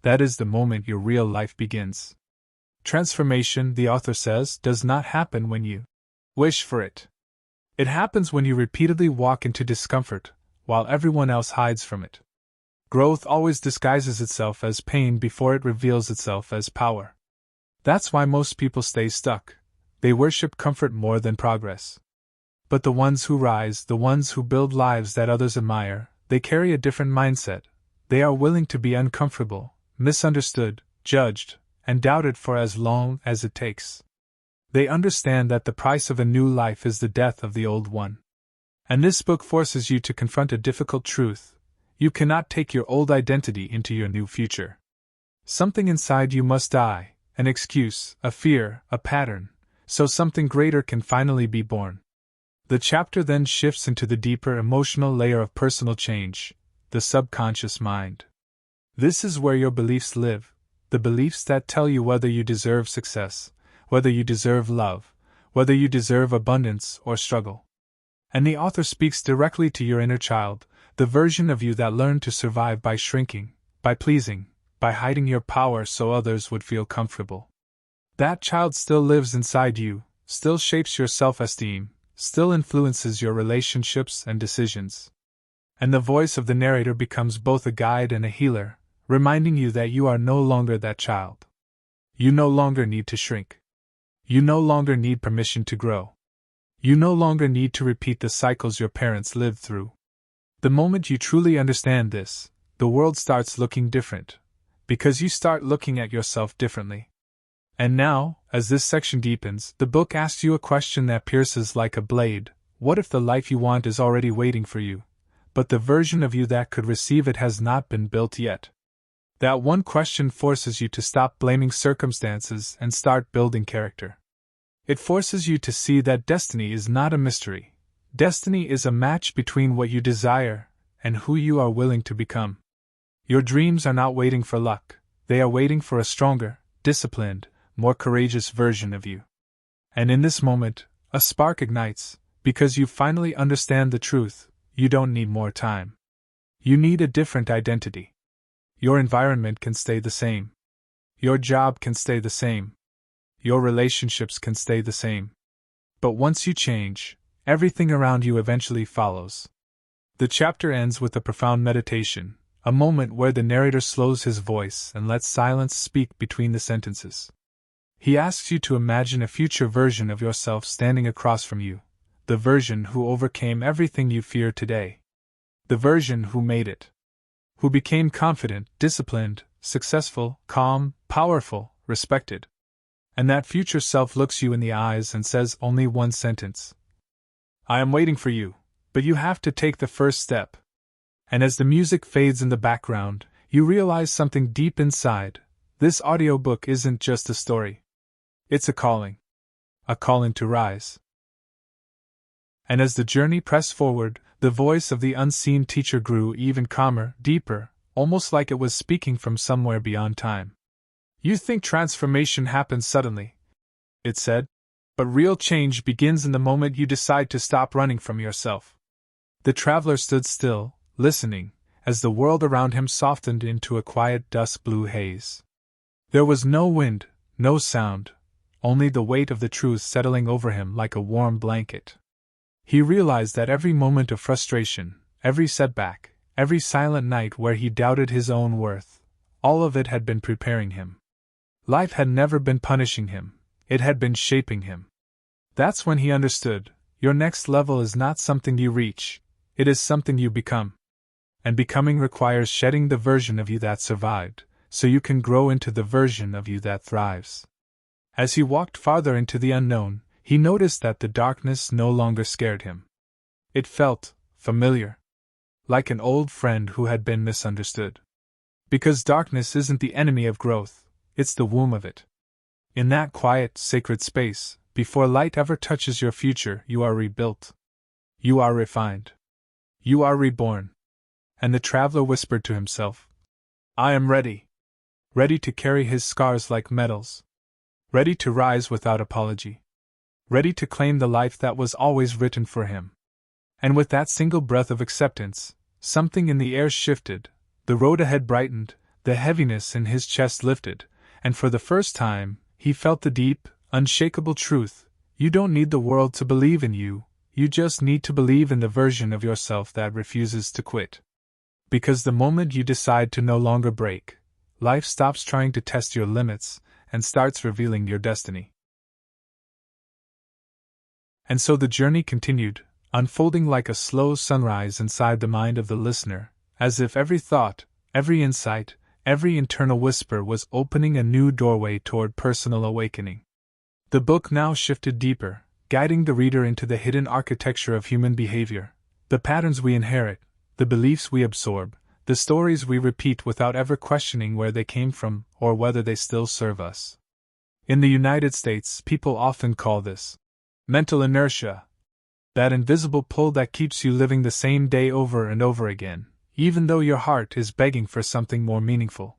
that is the moment your real life begins. Transformation, the author says, does not happen when you wish for it. It happens when you repeatedly walk into discomfort, while everyone else hides from it. Growth always disguises itself as pain before it reveals itself as power. That's why most people stay stuck. They worship comfort more than progress. But the ones who rise, the ones who build lives that others admire, they carry a different mindset. They are willing to be uncomfortable, misunderstood, judged, and doubted for as long as it takes. They understand that the price of a new life is the death of the old one. And this book forces you to confront a difficult truth. You cannot take your old identity into your new future. Something inside you must die, an excuse, a fear, a pattern, so something greater can finally be born. The chapter then shifts into the deeper emotional layer of personal change, the subconscious mind. This is where your beliefs live, the beliefs that tell you whether you deserve success, whether you deserve love, whether you deserve abundance or struggle. And the author speaks directly to your inner child, the version of you that learned to survive by shrinking, by pleasing, by hiding your power so others would feel comfortable. That child still lives inside you, still shapes your self-esteem, still influences your relationships and decisions. And the voice of the narrator becomes both a guide and a healer, reminding you that you are no longer that child. You no longer need to shrink. You no longer need permission to grow. You no longer need to repeat the cycles your parents lived through. The moment you truly understand this, the world starts looking different, because you start looking at yourself differently. And now, as this section deepens, the book asks you a question that pierces like a blade. What if the life you want is already waiting for you, but the version of you that could receive it has not been built yet? That one question forces you to stop blaming circumstances and start building character. It forces you to see that destiny is not a mystery. Destiny is a match between what you desire and who you are willing to become. Your dreams are not waiting for luck, they are waiting for a stronger, disciplined, more courageous version of you. And in this moment, a spark ignites, because you finally understand the truth. You don't need more time. You need a different identity. Your environment can stay the same. Your job can stay the same. Your relationships can stay the same. But once you change, everything around you eventually follows. The chapter ends with a profound meditation, a moment where the narrator slows his voice and lets silence speak between the sentences. He asks you to imagine a future version of yourself standing across from you, the version who overcame everything you fear today. The version who made it. Who became confident, disciplined, successful, calm, powerful, respected. And that future self looks you in the eyes and says only one sentence. I am waiting for you, but you have to take the first step. And as the music fades in the background, you realize something deep inside. This audiobook isn't just a story. It's a calling. A calling to rise. And as the journey pressed forward, the voice of the unseen teacher grew even calmer, deeper, almost like it was speaking from somewhere beyond time. You think transformation happens suddenly, it said, but real change begins in the moment you decide to stop running from yourself. The traveler stood still, listening, as the world around him softened into a quiet dusk blue haze. There was no wind, no sound, only the weight of the truth settling over him like a warm blanket. He realized that every moment of frustration, every setback, every silent night where he doubted his own worth, all of it had been preparing him. Life had never been punishing him, it had been shaping him. That's when he understood, your next level is not something you reach, it is something you become. And becoming requires shedding the version of you that survived, so you can grow into the version of you that thrives. As he walked farther into the unknown, he noticed that the darkness no longer scared him. It felt familiar. Like an old friend who had been misunderstood. Because darkness isn't the enemy of growth, it's the womb of it. In that quiet, sacred space, before light ever touches your future, you are rebuilt. You are refined. You are reborn. And the traveler whispered to himself, I am ready. Ready to carry his scars like medals. Ready to rise without apology. Ready to claim the life that was always written for him. And with that single breath of acceptance, something in the air shifted, the road ahead brightened, the heaviness in his chest lifted, and for the first time, he felt the deep, unshakable truth. You don't need the world to believe in you, you just need to believe in the version of yourself that refuses to quit. Because the moment you decide to no longer break, life stops trying to test your limits and starts revealing your destiny. And so the journey continued, unfolding like a slow sunrise inside the mind of the listener, as if every thought, every insight, every internal whisper was opening a new doorway toward personal awakening. The book now shifted deeper, guiding the reader into the hidden architecture of human behavior, the patterns we inherit, the beliefs we absorb, the stories we repeat without ever questioning where they came from or whether they still serve us. In the United States, people often call this mental inertia. that invisible pull that keeps you living the same day over and over again, even though your heart is begging for something more meaningful.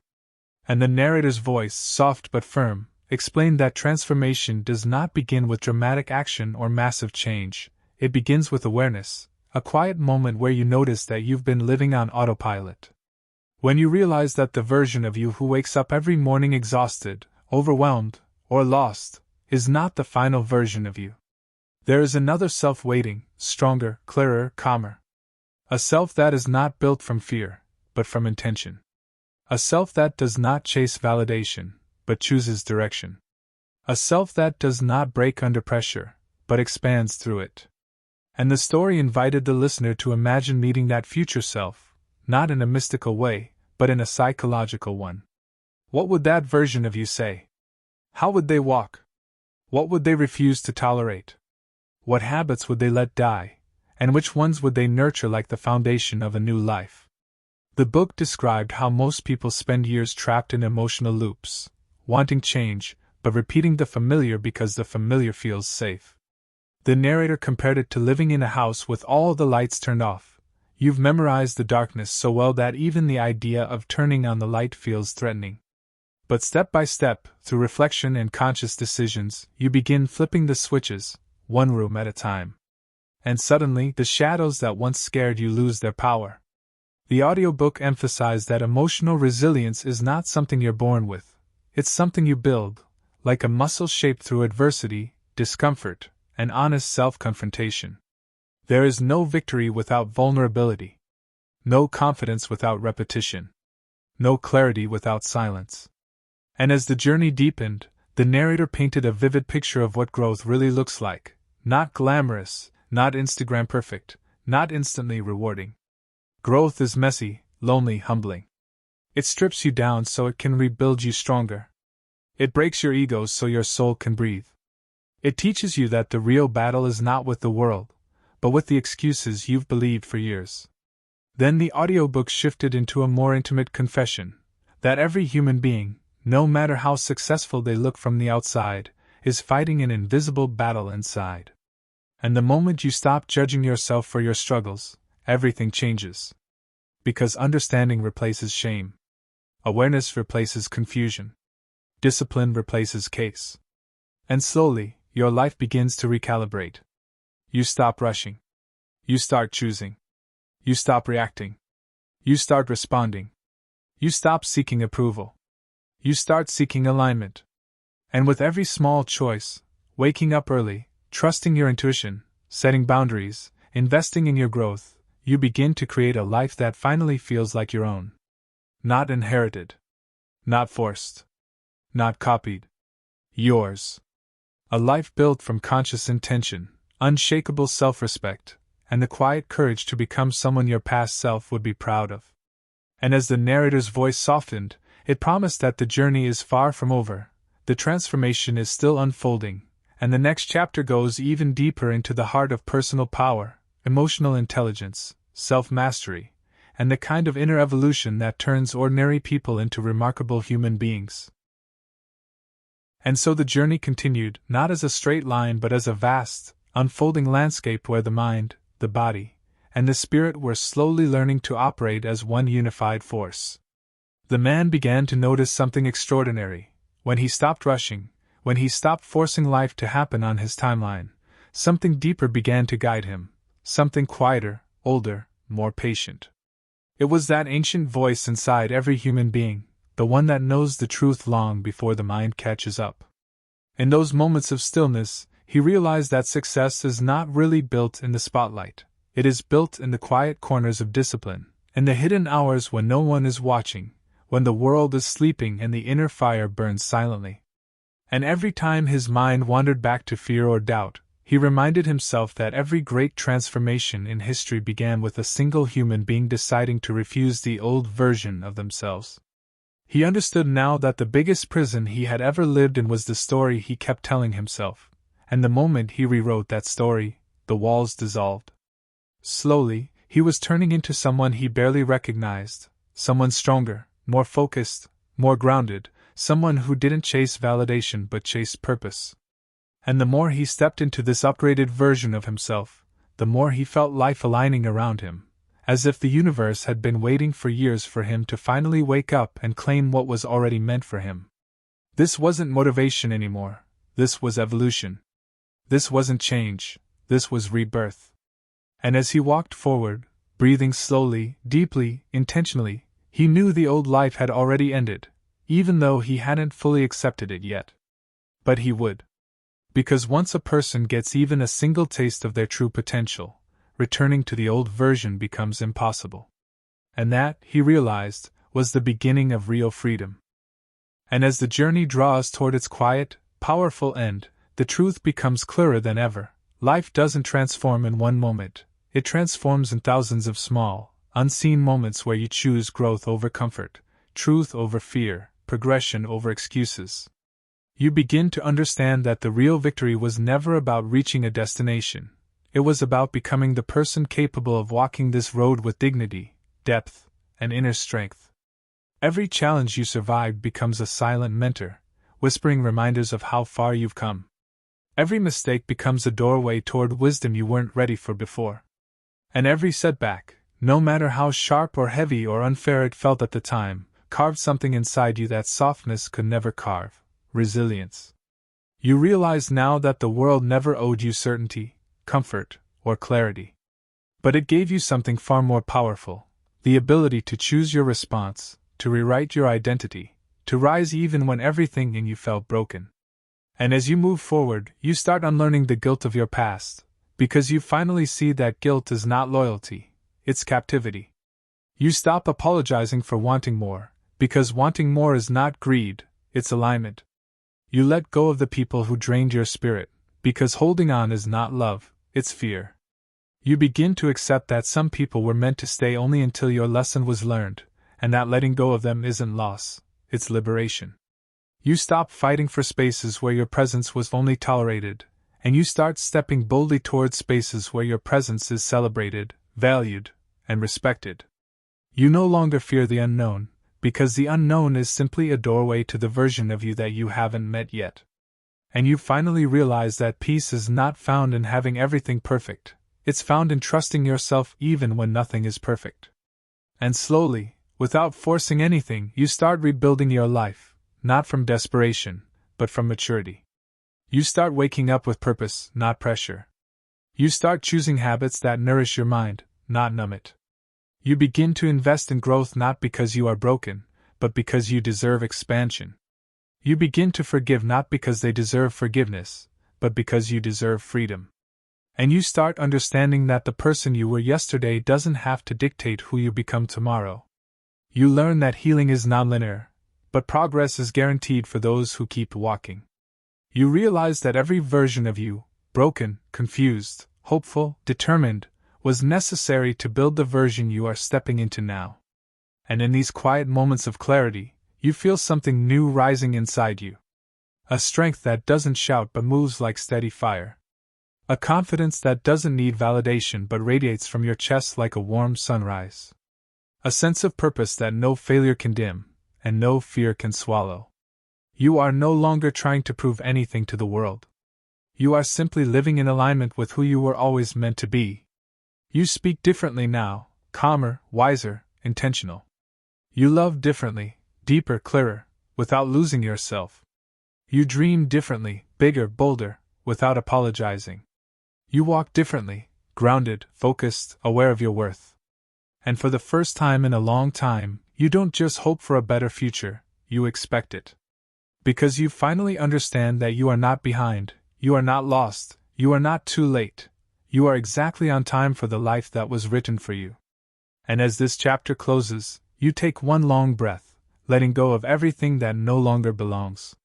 And the narrator's voice, soft but firm, explained that transformation does not begin with dramatic action or massive change. It begins with awareness, a quiet moment where you notice that you've been living on autopilot. When you realize that the version of you who wakes up every morning exhausted, overwhelmed, or lost, is not the final version of you. There is another self waiting, stronger, clearer, calmer. A self that is not built from fear, but from intention. A self that does not chase validation, but chooses direction. A self that does not break under pressure, but expands through it. And the story invited the listener to imagine meeting that future self, not in a mystical way, but in a psychological one. What would that version of you say? How would they walk? What would they refuse to tolerate? What habits would they let die, and which ones would they nurture like the foundation of a new life? The book described how most people spend years trapped in emotional loops, wanting change, but repeating the familiar because the familiar feels safe. The narrator compared it to living in a house with all the lights turned off. You've memorized the darkness so well that even the idea of turning on the light feels threatening. But step by step, through reflection and conscious decisions, you begin flipping the switches, one room at a time. And suddenly, the shadows that once scared you lose their power. The audiobook emphasized that emotional resilience is not something you're born with, it's something you build, like a muscle shaped through adversity, discomfort, and honest self-confrontation. There is no victory without vulnerability, no confidence without repetition, no clarity without silence. And as the journey deepened, the narrator painted a vivid picture of what growth really looks like, not glamorous, not Instagram perfect, not instantly rewarding. Growth is messy, lonely, humbling. It strips you down so it can rebuild you stronger. It breaks your ego so your soul can breathe. It teaches you that the real battle is not with the world, but with the excuses you've believed for years. Then the audiobook shifted into a more intimate confession, that every human being, no matter how successful they look from the outside, is fighting an invisible battle inside. And the moment you stop judging yourself for your struggles, everything changes. Because understanding replaces shame. Awareness replaces confusion. Discipline replaces case. And slowly, your life begins to recalibrate. You stop rushing. You start choosing. You stop reacting. You start responding. You stop seeking approval. You start seeking alignment. And with every small choice, waking up early, trusting your intuition, setting boundaries, investing in your growth, you begin to create a life that finally feels like your own. Not inherited. Not forced. Not copied. Yours. A life built from conscious intention, unshakable self-respect, and the quiet courage to become someone your past self would be proud of. And as the narrator's voice softened, it promised that the journey is far from over, the transformation is still unfolding, and the next chapter goes even deeper into the heart of personal power, emotional intelligence, self-mastery, and the kind of inner evolution that turns ordinary people into remarkable human beings. And so the journey continued, not as a straight line but as a vast, unfolding landscape where the mind, the body, and the spirit were slowly learning to operate as one unified force. The man began to notice something extraordinary. When he stopped rushing, when he stopped forcing life to happen on his timeline, something deeper began to guide him, something quieter, older, more patient. It was that ancient voice inside every human being, the one that knows the truth long before the mind catches up. In those moments of stillness, he realized that success is not really built in the spotlight. It is built in the quiet corners of discipline, in the hidden hours when no one is watching, when the world is sleeping and the inner fire burns silently. And every time his mind wandered back to fear or doubt, he reminded himself that every great transformation in history began with a single human being deciding to refuse the old version of themselves. He understood now that the biggest prison he had ever lived in was the story he kept telling himself, and the moment he rewrote that story, the walls dissolved. Slowly, he was turning into someone he barely recognized, someone stronger, more focused, more grounded, someone who didn't chase validation but chased purpose. And the more he stepped into this upgraded version of himself, the more he felt life aligning around him, as if the universe had been waiting for years for him to finally wake up and claim what was already meant for him. This wasn't motivation anymore, this was evolution. This wasn't change, this was rebirth. And as he walked forward, breathing slowly, deeply, intentionally, he knew the old life had already ended, even though he hadn't fully accepted it yet. But he would. Because once a person gets even a single taste of their true potential, returning to the old version becomes impossible. And that, he realized, was the beginning of real freedom. And as the journey draws toward its quiet, powerful end, the truth becomes clearer than ever. Life doesn't transform in one moment, it transforms in thousands of small, unseen moments where you choose growth over comfort, truth over fear, progression over excuses. You begin to understand that the real victory was never about reaching a destination, it was about becoming the person capable of walking this road with dignity, depth, and inner strength. Every challenge you survived becomes a silent mentor, whispering reminders of how far you've come. Every mistake becomes a doorway toward wisdom you weren't ready for before. And every setback, no matter how sharp or heavy or unfair it felt at the time, carved something inside you that softness could never carve: resilience. You realize now that the world never owed you certainty, comfort, or clarity. But it gave you something far more powerful: the ability to choose your response, to rewrite your identity, to rise even when everything in you felt broken. And as you move forward, you start unlearning the guilt of your past, because you finally see that guilt is not loyalty, it's captivity. You stop apologizing for wanting more, because wanting more is not greed, it's alignment. You let go of the people who drained your spirit, because holding on is not love, it's fear. You begin to accept that some people were meant to stay only until your lesson was learned, and that letting go of them isn't loss, it's liberation. You stop fighting for spaces where your presence was only tolerated, and you start stepping boldly towards spaces where your presence is celebrated, valued, and respected. You no longer fear the unknown, because the unknown is simply a doorway to the version of you that you haven't met yet. And you finally realize that peace is not found in having everything perfect, it's found in trusting yourself even when nothing is perfect. And slowly, without forcing anything, you start rebuilding your life, not from desperation, but from maturity. You start waking up with purpose, not pressure. You start choosing habits that nourish your mind, not numb it. You begin to invest in growth not because you are broken, but because you deserve expansion. You begin to forgive not because they deserve forgiveness, but because you deserve freedom. And you start understanding that the person you were yesterday doesn't have to dictate who you become tomorrow. You learn that healing is nonlinear, but progress is guaranteed for those who keep walking. You realize that every version of you, broken, confused, hopeful, determined, was necessary to build the version you are stepping into now. And in these quiet moments of clarity, you feel something new rising inside you. A strength that doesn't shout but moves like steady fire. A confidence that doesn't need validation but radiates from your chest like a warm sunrise. A sense of purpose that no failure can dim, and no fear can swallow. You are no longer trying to prove anything to the world. You are simply living in alignment with who you were always meant to be. You speak differently now, calmer, wiser, intentional. You love differently, deeper, clearer, without losing yourself. You dream differently, bigger, bolder, without apologizing. You walk differently, grounded, focused, aware of your worth. And for the first time in a long time, you don't just hope for a better future, you expect it. Because you finally understand that you are not behind, you are not lost, you are not too late, you are exactly on time for the life that was written for you. And as this chapter closes, you take one long breath, letting go of everything that no longer belongs.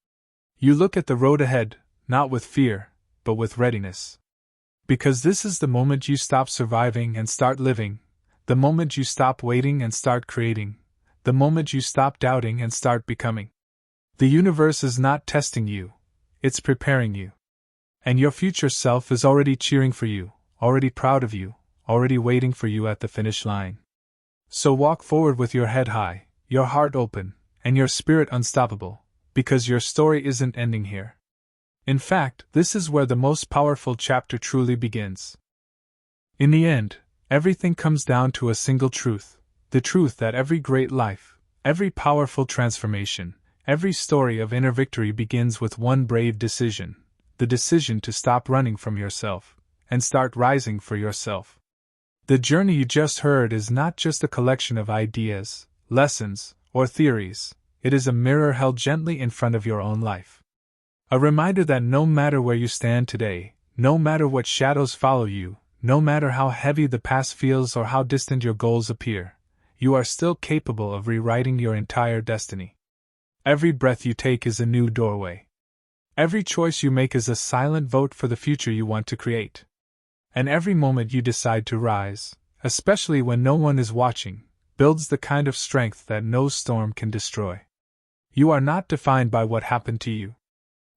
You look at the road ahead, not with fear, but with readiness. Because this is the moment you stop surviving and start living, the moment you stop waiting and start creating, the moment you stop doubting and start becoming. The universe is not testing you, it's preparing you. And your future self is already cheering for you, already proud of you, already waiting for you at the finish line. So walk forward with your head high, your heart open, and your spirit unstoppable, because your story isn't ending here. In fact, this is where the most powerful chapter truly begins. In the end, everything comes down to a single truth: the truth that every great life, every powerful transformation, every story of inner victory begins with one brave decision: the decision to stop running from yourself and start rising for yourself. The journey you just heard is not just a collection of ideas, lessons, or theories. It is a mirror held gently in front of your own life. A reminder that no matter where you stand today, no matter what shadows follow you, no matter how heavy the past feels or how distant your goals appear, you are still capable of rewriting your entire destiny. Every breath you take is a new doorway. Every choice you make is a silent vote for the future you want to create. And every moment you decide to rise, especially when no one is watching, builds the kind of strength that no storm can destroy. You are not defined by what happened to you.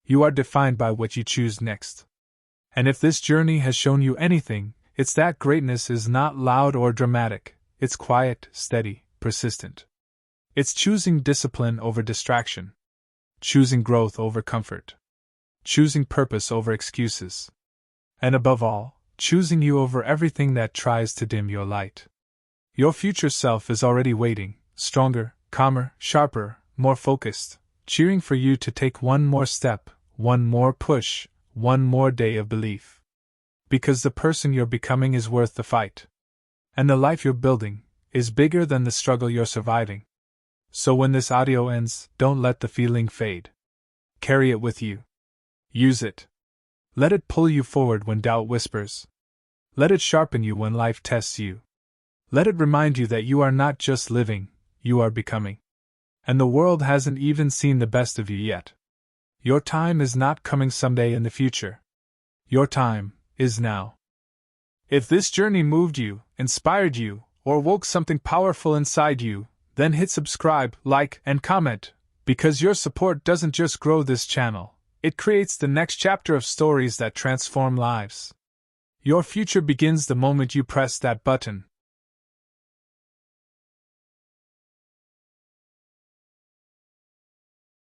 You are defined by what you choose next. And if this journey has shown you anything, it's that greatness is not loud or dramatic. It's quiet, steady, persistent. It's choosing discipline over distraction, choosing growth over comfort, choosing purpose over excuses, and above all, choosing you over everything that tries to dim your light. Your future self is already waiting, stronger, calmer, sharper, more focused, cheering for you to take one more step, one more push, one more day of belief. Because the person you're becoming is worth the fight. And the life you're building is bigger than the struggle you're surviving. So when this audio ends, don't let the feeling fade. Carry it with you. Use it. Let it pull you forward when doubt whispers. Let it sharpen you when life tests you. Let it remind you that you are not just living, you are becoming. And the world hasn't even seen the best of you yet. Your time is not coming someday in the future. Your time is now. If this journey moved you, inspired you, or woke something powerful inside you, then hit subscribe, like, and comment, because your support doesn't just grow this channel. It creates the next chapter of stories that transform lives. Your future begins the moment you press that button.